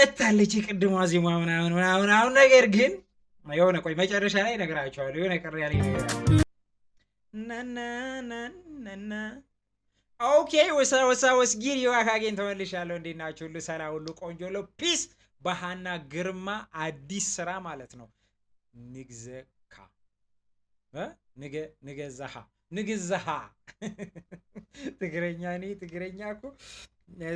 መታለች ቅድሟ ዜማ ምናምን አሁን ነገር ግን የሆነ ቆይ መጨረሻ ላይ እነግራቸዋለሁ የሆነ ቀር ያለኝ ነገር ናናናናና ኦኬ ወሳ ጊሪ ዋካጌን ተመልሻለሁ። እንዴት ናችሁ? ሁሉ ሰላም፣ ሁሉ ቆንጆ ነው። ፒስ በሃና ግርማ አዲስ ስራ ማለት ነው። ንግዛሃ ትግረኛ እኮ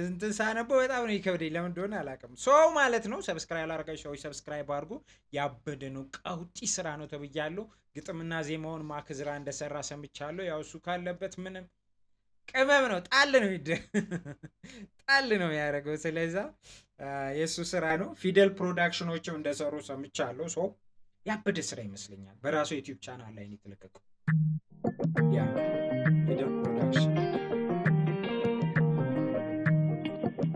እንትን ሳነበው በጣም ነው ይከብደኝ። ለምን እንደሆነ አላውቅም። ሰው ማለት ነው። ሰብስክራይብ አላደረጋችሁ ሰዎች ሰብስክራይብ አድርጉ። ያበደ ነው፣ ቀውጢ ስራ ነው ተብያለሁ። ግጥምና ዜማውን ማክዝራ እንደሰራ ሰምቻለሁ። ያው እሱ ካለበት ምንም ቅመም ነው፣ ጣል ነው ያደረገው። ስለዚህ የሱ ስራ ነው። ፊደል ፕሮዳክሽኖችም እንደሰሩ ሰምቻለሁ። ሰው ያበደ ስራ ይመስለኛል። በራሱ ዩቲዩብ ቻናል ላይ ነው የተለቀቀው። ያ ፊደል ፕሮዳክሽን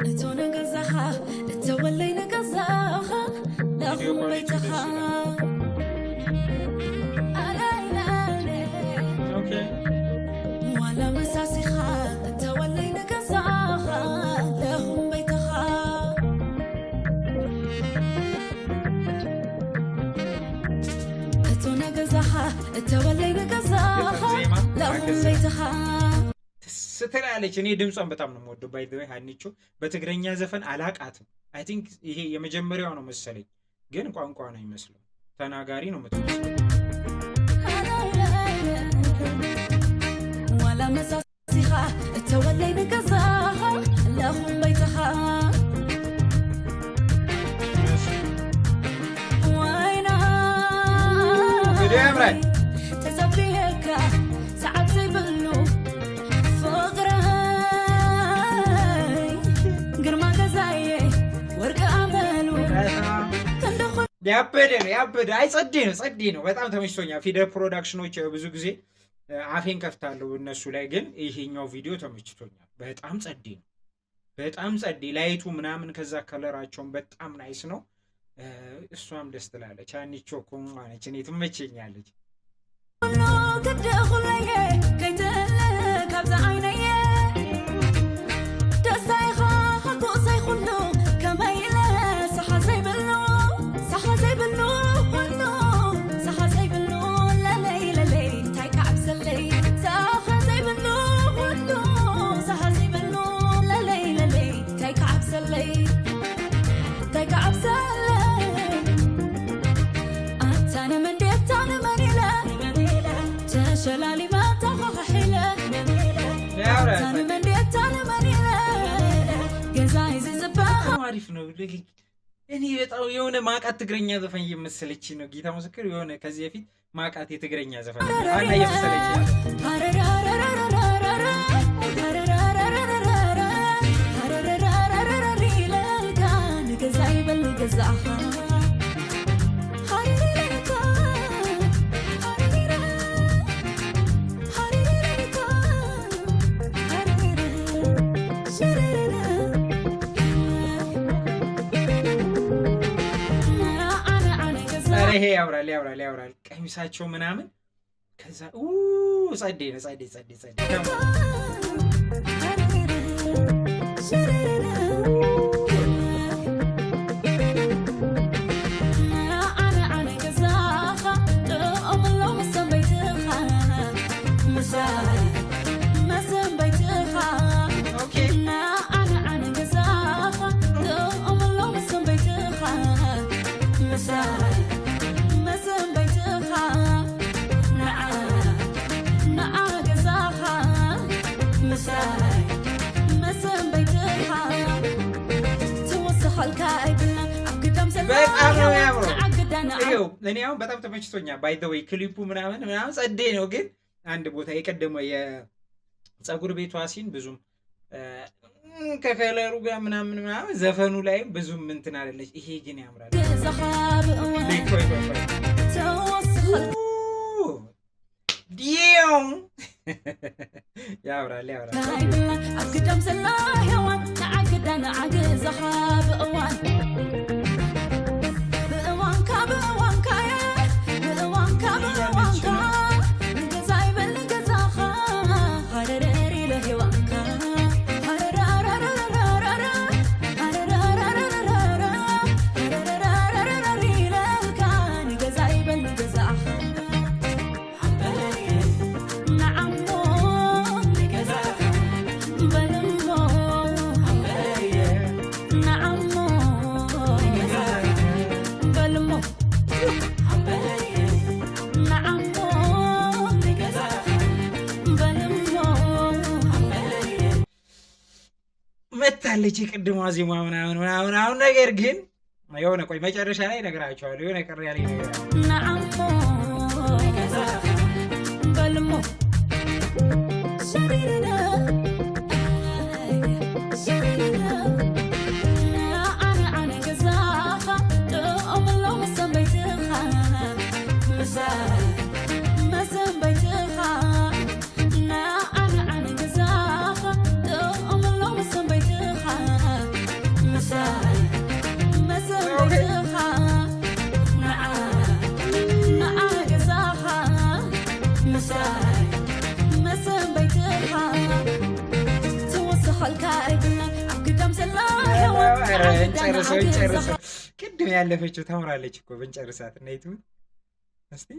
እቶነ ገዛኻ እተወለይ ነገዛኻ ለኹም በይተኻ ዋላ መሳሲኻ እተወለይ ነገዛኻ ለኹም በይተኻ እቶነ ገዛኻ እተወለይ ነገዛኻ ለኹም በይተኻ ስትላለች። እኔ ድምጿን በጣም ነው የምወደው። ባይ ዘ ወይ ሀኒቾ በትግረኛ ዘፈን አላቃትም። አይ ቲንክ ይሄ የመጀመሪያው ነው መሰለኝ፣ ግን ቋንቋ ነው አይመስልም። ተናጋሪ ነው የምትመስለው። ዋላ መሳሲኻ እተወለይ ነገዛኻ ለኹም በይተኻ ወይና ያምራል ተሰብሪካ ሰዓት ዘይብሉ ያበደ አይ ጸዴ ነው። በጣም ተመችቶኛል። ፊደል ፕሮዳክሽኖች ብዙ ጊዜ አፌን ከፍታለሁ እነሱ ላይ፣ ግን ይሄኛው ቪዲዮ ተመችቶኛል። በጣም ጸዴ ላይቱ ምናምን ከዛ ከለራቸውን በጣም ናይስ ነው። እሷም ደስ ትላለች። አንቺ እኮ ማነች እኔ ትመቸኛለች። አሪፍ ነው። እኔ በጣም የሆነ ማቃት ትግረኛ ዘፈን እየመሰለች ነው። ጌታ ምስክር የሆነ ከዚህ በፊት ማቃት የትግረኛ ዘፈን አና እየመሰለች ይሄ ያምራል ቀሚሳቸው ምናምን ከዛ ጸዴ በጣም ነው ያምረው። እኔ አሁን በጣም ተመችቶኛል። ባይ ዘ ወይ ክሊፑ ምናምን ጸዴ ነው፣ ግን አንድ ቦታ የቀደመ የፀጉር ቤቷ ሲን ብዙም ከከለሩ ጋር ምናምን ዘፈኑ ላይም ብዙም እንትን አይደለች። ይሄ ግን ያምራል። ዲዮን ያምራል አግዳም ሰላ ሄዋን ተዓግዳና አግዛኻ በእዋን ትላለች የቅድሟ ዜማ ምናምን አሁን ነገር ግን የሆነ ቆይ መጨረሻ ላይ እነግራቸዋለሁ የሆነ ቅር ያለኝ ነገር ጨርሰው ቅድም ያለፈችው ታምራለች እኮ ብንጨርሳት እና ይቱን እስቲ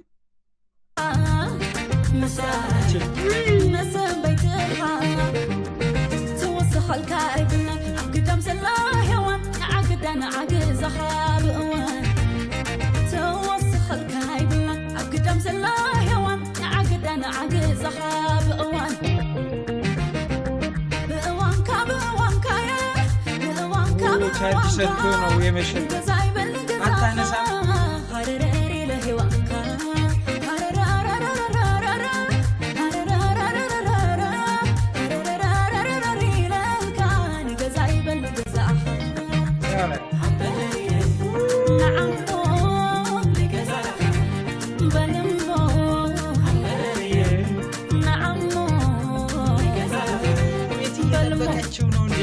ቻርጅ ሰጥቶ ነው የመሸል አታነሳም በቀችው ነው እንዴ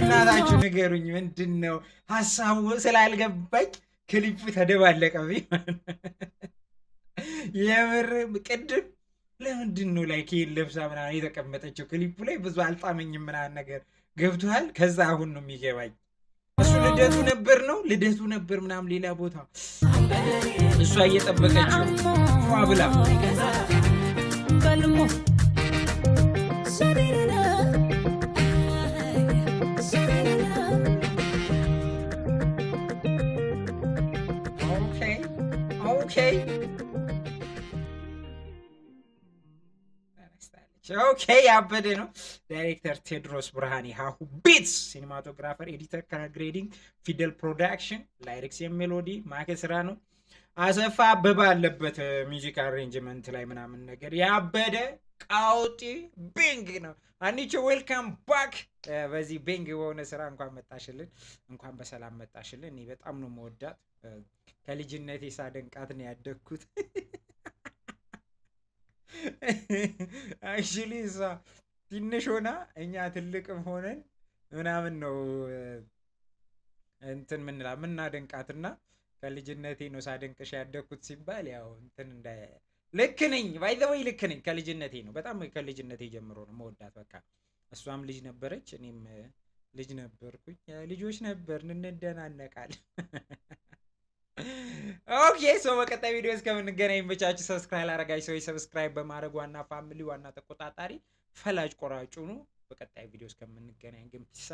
እናታችሁ ንገሩኝ ምንድነው ሐሳቡ ስላልገባኝ ክሊፑ ተደባለቀብኝ የምር ቅድም ለምንድነው ላይ ከይል ለብሳ ምናምን የተቀመጠችው ክሊፑ ላይ ብዙ አልጣመኝም ምናምን ነገር ገብቷል ከዛ አሁን ነው የሚገባኝ እሱ ልደቱ ነበር ምናምን ሌላ ቦታ እሷ እየጠበቀችው ፏ ብላ በልሞ ኦኬ ያበደ ነው ዳይሬክተር ቴዎድሮስ ብርሃኔ ሃሁ ቢትስ ሲኒማቶግራፈር ኤዲተር ከለር ግሬዲንግ ፊደል ፕሮዳክሽን ላይሪክስ የሜሎዲ ማከስራ ነው አሰፋ አበባ አለበት ሚውዚክ አሬንጅመንት ላይ ምናምን ነገር ያበደ ቃውጢ ቢንግ ነው አንቺ ዌልካም ባክ በዚህ ቢንግ በሆነ ስራ እንኳን መጣሽልን እንኳን በሰላም መጣሽልን እኔ በጣም ነው መወዳት ከልጅነቴ ሳደንቃት ነው ያደግኩት actually ትንሽ ሆና እኛ ትልቅም ሆነን ምናምን ነው እንትን ምናደንቃትና ከልጅነቴ ነው ሳደንቅሽ ያደግኩት ሲባል ያው እንትን እንደ ልክ ነኝ ባይ ዘ ወይ ልክ ነኝ ከልጅነቴ ነው በጣም ከልጅነቴ ጀምሮ ነው መወዳት በቃ እሷም ልጅ ነበረች እኔም ልጅ ነበርኩኝ ልጆች ነበርን እንደናነቃለን ኦኬ ሶ በቀጣይ ቪዲዮ እስከምንገናኝ ብቻችሁ ሰብስክራይብ አረጋችሁ ሰው ሰብስክራይብ በማድረግ ዋና ፋሚሊ ዋና ተቆጣጣሪ ፈላጭ ቆራጩ ነው በቀጣይ ቪዲዮ እስከምንገናኝ ግን ፒስ